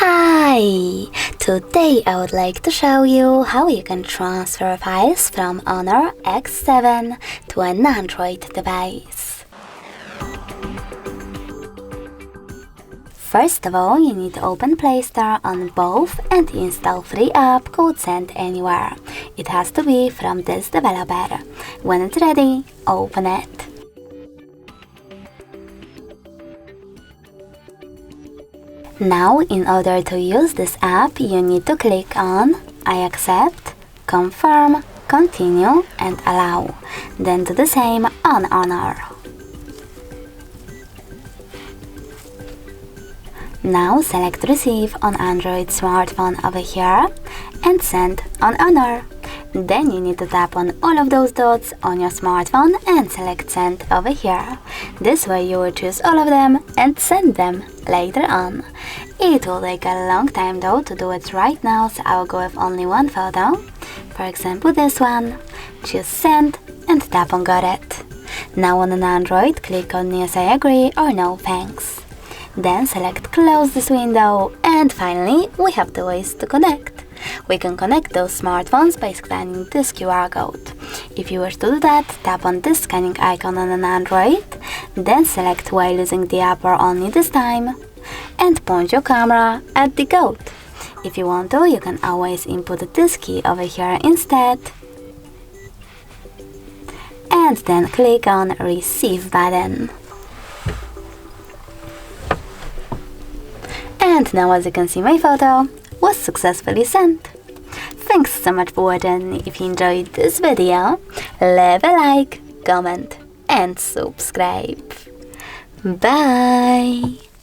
Hi! Today I would like to show you how you can transfer files from Honor X7 to an Android device. First of all, you need to open Play Store on both and install free app called Send Anywhere. It has to be from this developer. When it's ready, open it. Now, in order to use this app, you need to click on I accept, confirm, continue and allow. Then do the same on Honor. Now select Receive on Android smartphone over here and Send on Honor. Then you need to tap on all of those dots on your smartphone and select Send over here. This way you will choose all of them and send them later on. It will take a long time though to do it right now, so I will go with only one photo. For example this one. Choose Send and tap on Got It. Now on an Android, click on Yes I agree or No thanks. Then select Close this window, and finally we have the ways to connect. We can connect those smartphones by scanning this QR code. If you wish to do that, tap on this scanning icon on an Android, then select while using the app or only this time, and point your camera at the code. If you want to, you can always input this key over here instead, and then click on Receive button. And now as you can see, my photo was successfully sent. Thanks so much for watching. If you enjoyed this video, leave a like, comment and subscribe. Bye!